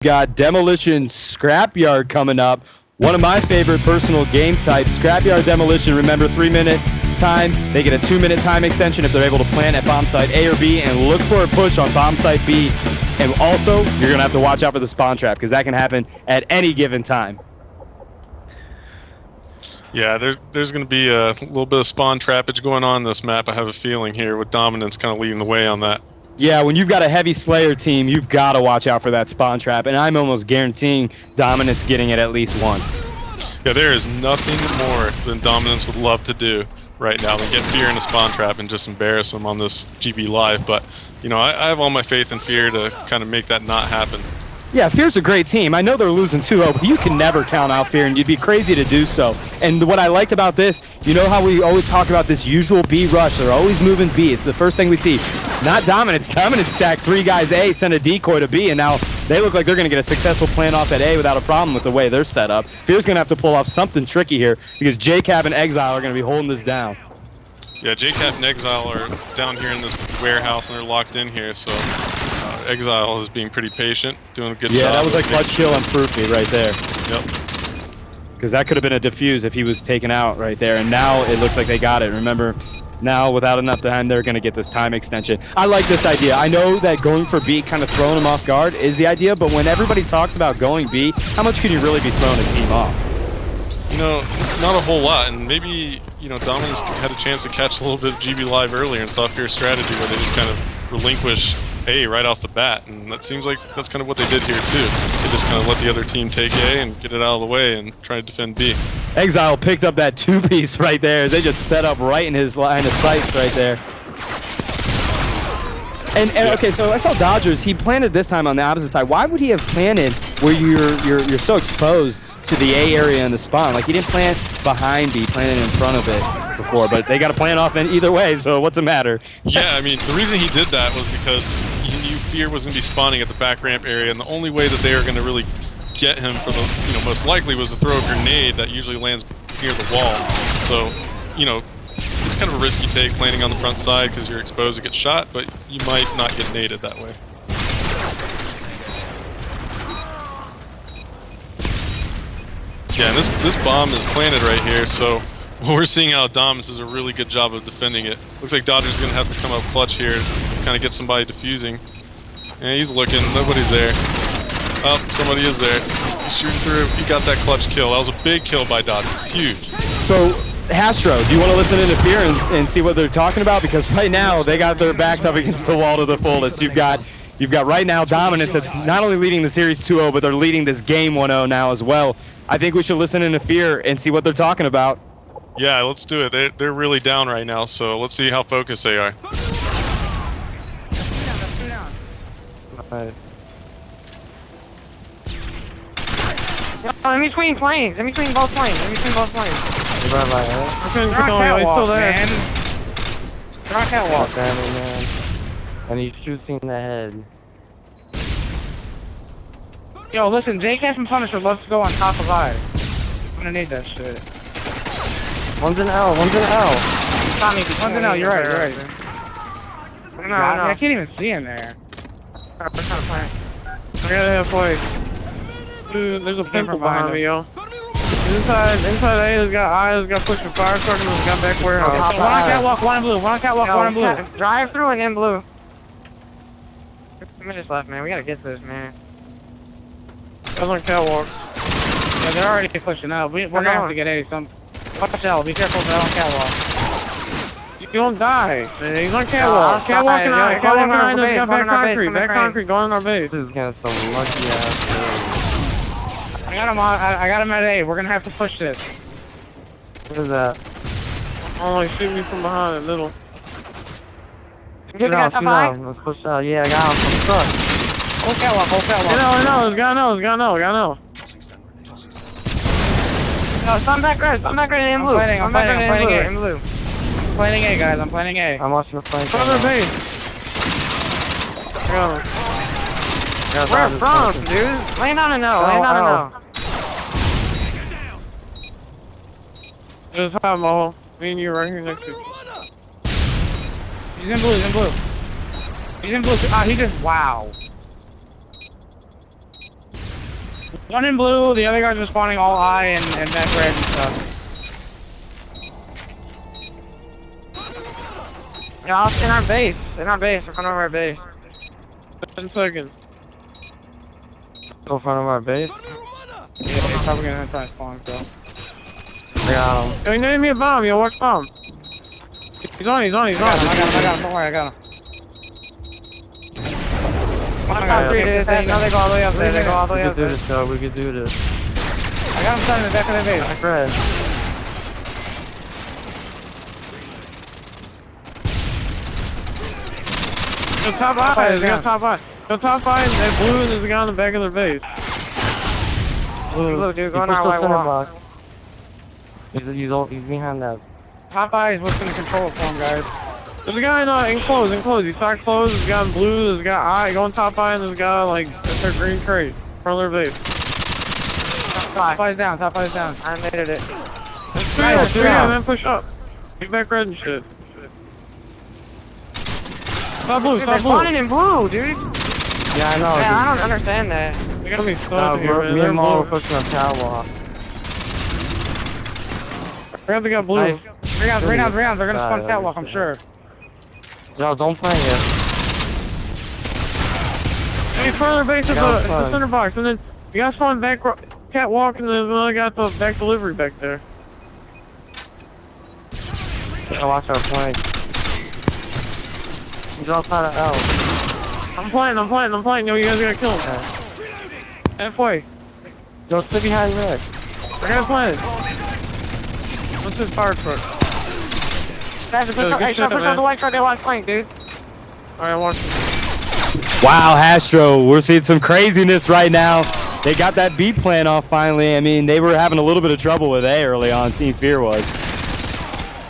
Got Demolition Scrapyard coming up. One of my favorite personal game types. Scrapyard Demolition, remember 3-minute time. They get a 2-minute time extension if they're able to plant at bomb site A or B and look for a push on bomb site B. And also, you're going to have to watch out for the spawn trap because that can happen at any given time. Yeah, there's going to be a little bit of spawn trappage going on this map, I have a feeling here, with Dominance kind of leading the way on that. Yeah, when you've got a heavy Slayer team, you've got to watch out for that spawn trap, and I'm almost guaranteeing Dominance getting it at least once. Yeah, there is nothing more than Dominance would love to do right now than get Fear in a spawn trap and just embarrass them on this GB Live, but, you know, I have all my faith in Fear to kind of make that not happen. Yeah, Fear's a great team. I know they're losing 2-0, but you can never count out Fear, and you'd be crazy to do so. And what I liked about this, you know how we always talk about this usual B rush. They're always moving B. It's the first thing we see. Not Dominance. Dominance stacked 3 guys A, send a decoy to B, and now they look like they're going to get a successful plan off at A without a problem with the way they're set up. Fear's going to have to pull off something tricky here because JCab and Exile are going to be holding this down. Yeah, JCab and Exile are down here in this warehouse, and they're locked in here, so Exile is being pretty patient, doing a good job. Yeah, that was a clutch kill on Proofy right there. Yep. Because that could have been a defuse if he was taken out right there, and now it looks like they got it. Remember, now without enough time, they're going to get this time extension. I like this idea. I know that going for B, kind of throwing them off guard, is the idea, but when everybody talks about going B, how much can you really be throwing a team off? You know, not a whole lot, and maybe, you know, Dominance had a chance to catch a little bit of GB Live earlier and saw Fear's strategy where they just kind of relinquish A right off the bat, and that seems like that's kind of what they did here too. They just kind of let the other team take A and get it out of the way and try to defend B. Exile picked up that 2-piece right there. They just set up right in his line of sights right there. And yeah. Okay, so I saw Dodgers. He planted this time on the opposite side. Why would he have planted where you're so exposed to the A area in the spawn? Like, he didn't plant behind B, he planted in front of it before. But they got to plant off in either way, so what's the matter? Yeah, I mean, the reason he did that was because he knew Fear was going to be spawning at the back ramp area, and the only way that they were going to really get him for the, you know, most likely was to throw a grenade that usually lands near the wall. So, you know, it's kind of a risky take planting on the front side because you're exposed to get shot, but you might not get naded that way. Yeah, and this bomb is planted right here, so we're seeing how Dominance does a really good job of defending it. Looks like Dodger's going to have to come up clutch here and kind of get somebody defusing. And he's looking, nobody's there. Oh, somebody is there. He's shooting through, he got that clutch kill. That was a big kill by Dodgers, huge. So, Hastro, do you want to listen into Fear and see what they're talking about? Because right now, they got their backs up against the wall to the fullest. You've got right now Dominance that's not only leading the series 2-0, but they're leading this game 1-0 now as well. I think we should listen into Fear and see what they're talking about. Yeah, let's do it. They're really down right now, so let's see how focused they are. In between planes, in between both planes, in between both planes. They're on catwalk, man. They're on catwalk. Man. And he's shooting the head. Yo, listen, JCab and Punisher loves to go on top of I. I'm gonna need that shit. One's an L, one's an L. One's an L, you're right, you're right. No, I can't even see him there. We're trying to play. I gotta have play. Dude, there's a pimple behind me, yo. Inside A has got pushing fire starting with gun back warehouse. One on catwalk, one in blue, one on catwalk, one in blue. Drive through and in blue. 2 minutes left, man. We gotta get this, man. Those on catwalk. Yeah, they're already pushing out. We're gonna have to get A. Watch out, be careful, they're on catwalk. You don't die. He's on catwalk. Catwalk and I. Catwalk and I just got back concrete. Back concrete, going on our base. This is kind of some lucky ass. I got him at A. We're gonna have to push this. What is that? Oh, he shoot me from behind a little. Shoot out. Let's push out. Yeah, I got him. I'm stuck. Hold catwalk, hold catwalk. No, it's gotta know. No, stun back red, in blue. I'm planning A, in blue. I'm planning A, guys, I'm planning A. I'm watching the flank. Front base. Where from, dude? Lay down and no, lay down and no. There's high mole. Me and you right here next to you. He's in blue, he's in blue. He's in blue. Ah, he just, wow. One in blue, the other guys are spawning all high and back red and stuff. Yeah, it's in our base. In front of our base. 10 seconds. Go in front of our base. Yeah, he's probably gonna try to spawn, so. I got him. Yo, he made me a bomb, yo, watch bomb. He's on. I got him, don't worry, I got him. I got 3 dudes, they go all the way up there, they go all the way up there. We could do this. I got him starting in the back of the base. Back red. Go top eye, they got top eye. Go top eye, and blue is the guy on the back of their base. Look, dude, going our white wall. He's behind that. Top eye is what's in control for him, guys. There's a guy in enclosed. He's not closed, there's a guy in blue, there's a guy eye, going top eye, and there's a guy like, that's their green crate. Front of their base. Top eye's down. I made it. There's 3 man, push up. Get back red and shit. Stop blue, They're spawning in blue, dude. Yeah, I know. Yeah, I don't understand that. They gotta be stuck here, man. Me and Mo are pushing on catwalk. Grab the guy blue. Nice. 3 rounds. They're gonna spawn catwalk, I'm sure. No, don't play it. Any further base at the center box, and then you guys spawn back catwalk, and then another guy at the back delivery back there. Yeah, watch our flank. He's outside of L. I'm playing. Yo, you guys gotta kill him. Halfway. Yo, sit behind red. I gotta play it. What's his fire truck? Push on the white truck, they want flank, dude. Alright, watch it. Wow, Hastro, we're seeing some craziness right now. They got that B plan off finally. I mean, they were having a little bit of trouble with A early on, Team Fear was.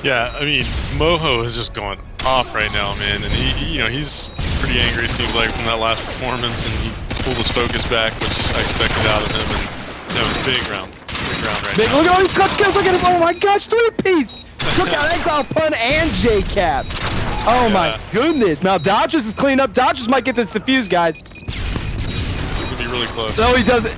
Yeah, I mean, Moho is just going off right now, man, and he's pretty angry, seems like, from that last performance, and he pulled his focus back, which I expected out of him, and he's having a big round right now. Look at all these clutch kills, look at him, oh my gosh, 3-piece! Took out Exile, Pun, and J-Cap. Oh my goodness, now Dodgers is cleaned up, Dodgers might get this defused, guys. This is gonna be really close. No, he doesn't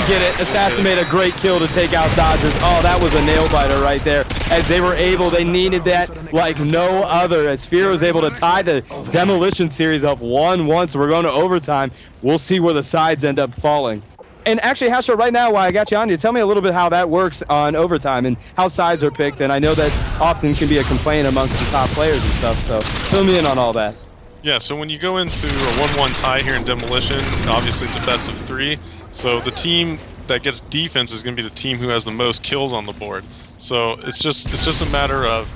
get it. Assassin made a great kill to take out Dodgers. Oh, that was a nail-biter right there. As they needed that like no other. As Fear was able to tie the Demolition series up 1-1, so we're going to overtime. We'll see where the sides end up falling. And actually, Hastro, right now, while I got you on, tell me a little bit how that works on overtime and how sides are picked. And I know that often can be a complaint amongst the top players and stuff, so fill me in on all that. Yeah, so when you go into a 1-1 tie here in Demolition, obviously it's a best of 3. So the team that gets defense is going to be the team who has the most kills on the board. So it's just a matter of,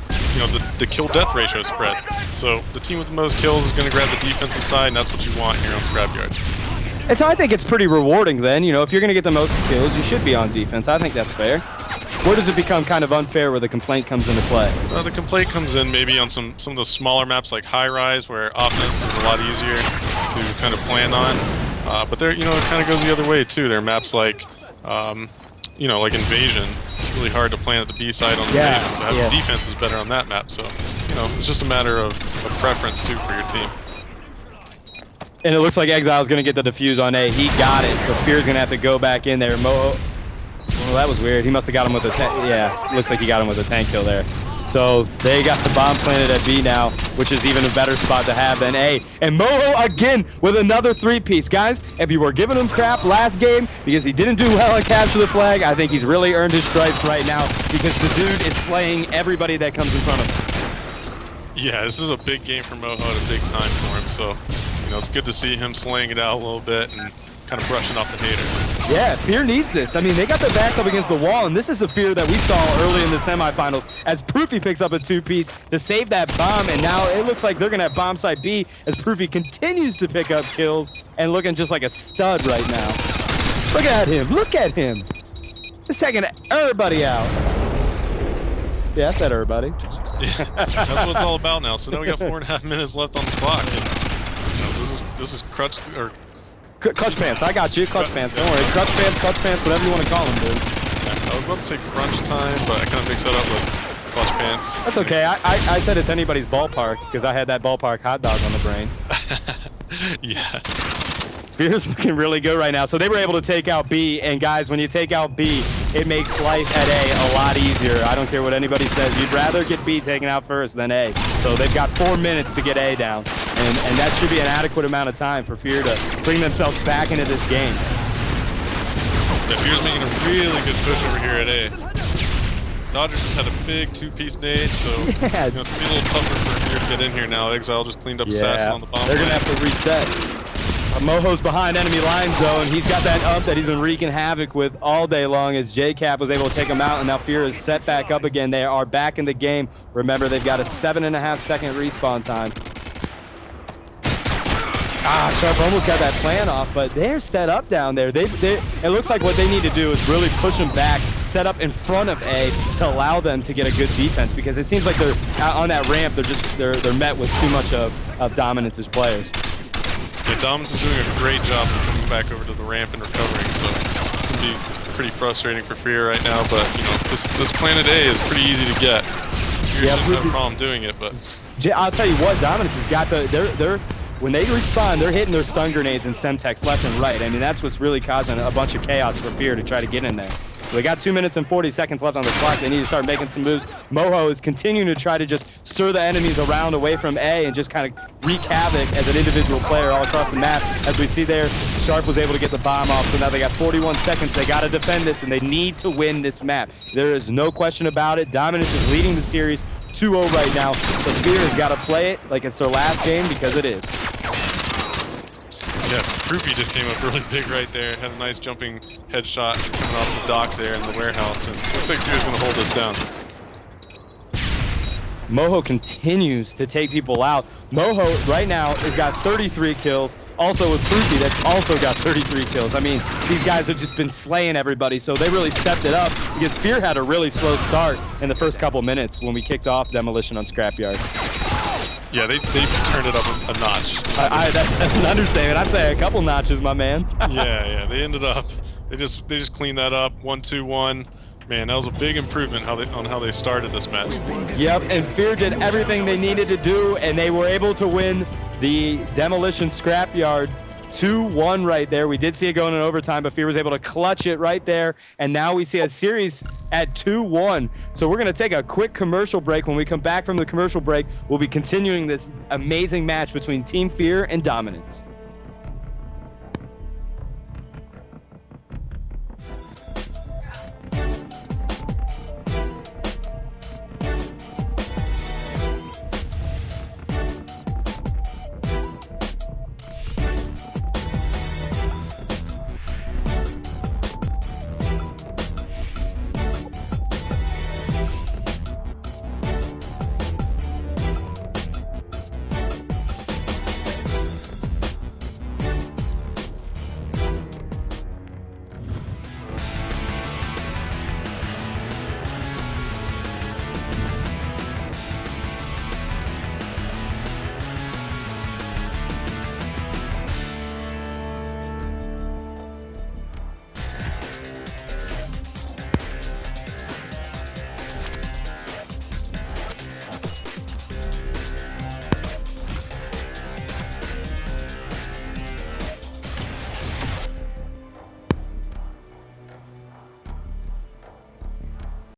the kill-death ratio spread. So the team with the most kills is going to grab the defensive side, and that's what you want here on Scrapyard. And so I think it's pretty rewarding then. If you're going to get the most kills, you should be on defense. I think that's fair. Where does it become kind of unfair where the complaint comes into play? The complaint comes in maybe on some of the smaller maps like High Rise, where offense is a lot easier to kind of plan on. But there, it kind of goes the other way too. There are maps like, like Invasion. It's really hard to plan at the B side on Invasion, so having defense is better on that map. So, it's just a matter of preference too for your team. And it looks like Exile's going to get the defuse on A. He got it, so Fear's going to have to go back in there. Well, that was weird. He must have got him with a tank. Yeah, looks like he got him with a tank kill there. So they got the bomb planted at B now, which is even a better spot to have than A. And Moho again with another 3-piece. Guys, if you were giving him crap last game because he didn't do well at Capture the Flag, I think he's really earned his stripes right now because the dude is slaying everybody that comes in front of him. Yeah, this is a big game for Moho at a big time for him. So, it's good to see him slaying it out a little bit and kind of brushing off the haters. Yeah, Fear needs this. I mean, they got their backs up against the wall, and this is the Fear that we saw early in the semifinals as Proofy picks up a 2-piece to save that bomb, and now it looks like they're going to have bomb site B as Proofy continues to pick up kills and looking just like a stud right now. Look at him. Look at him. Just taking everybody out. Yeah, I said everybody. Yeah, that's what it's all about now. So now we got 4.5 minutes left on the clock. And, this is clutch pants. I got you. Clutch pants. Don't worry. Clutch pants, whatever you want to call them, dude. I was about to say crunch time, but I kind of mixed that up with clutch pants. That's okay. I said it's anybody's ballpark because I had that ballpark hot dog on the brain. Yeah. Fear's looking really good right now. So they were able to take out B, and guys, when you take out B, it makes life at A a lot easier. I don't care what anybody says. You'd rather get B taken out first than A. So they've got 4 minutes to get A down, and that should be an adequate amount of time for Fear to bring themselves back into this game. Yeah, Fear's making a really good push over here at A. Dodgers just had a big two-piece nade, so it's going to be a little tougher for Fear to get in here now. Exile just cleaned up assassin on the bomb. They're going to have to reset. Moho's behind enemy line zone. He's got that up that he's been wreaking havoc with all day long as JCap was able to take him out, and now Fear is set back up again. They are back in the game. Remember, they've got a 7.5-second respawn time. Sharp almost got that plan off, but they're set up down there. It looks like what they need to do is really push them back, set up in front of A to allow them to get a good defense, because it seems like they're on that ramp. They're met with too much of dominance as players. Yeah, Dominance is doing a great job of coming back over to the ramp and recovering, so it's going to be pretty frustrating for Fear right now, but, you know, this Planet A is pretty easy to get. Fear doesn't have a problem doing it, but... I'll tell you what, Dominance has got when they respawn, they're hitting their stun grenades and Semtex left and right. I mean, that's what's really causing a bunch of chaos for Fear to try to get in there. So they got 2 minutes and 40 seconds left on the clock. They need to start making some moves. Moho is continuing to try to just stir the enemies around away from A and just kind of wreak havoc as an individual player all across the map. As we see there, Sharp was able to get the bomb off, so now they got 41 seconds. They got to defend this, and they need to win this map. There is no question about it. Dominance is leading the series 2-0 right now. But Fear has got to play it like it's their last game, because it is. Yeah, Croupy just came up really big right there. Had a nice jumping headshot coming off the dock there in the warehouse, and looks like Fear's going to hold this down. Moho continues to take people out. Moho right now has got 33 kills. Also with Croupy, that's also got 33 kills. I mean, these guys have just been slaying everybody, so they really stepped it up, because Fear had a really slow start in the first couple minutes when we kicked off Demolition on Scrapyard. Yeah, they turned it up a notch. That's an understatement. I'd say a couple notches, my man. yeah, they ended up. They just cleaned that up. 1-2-1. Man, that was a big improvement on how they started this match. Yep, and Fear did everything they needed to do, and they were able to win the Demolition Scrapyard 2-1 right there. We did see it going in overtime, but Fear was able to clutch it right there, and now we see a series at 2-1. So we're going to take a quick commercial break. When we come back from the commercial break, we'll be continuing this amazing match between Team Fear and Dominance.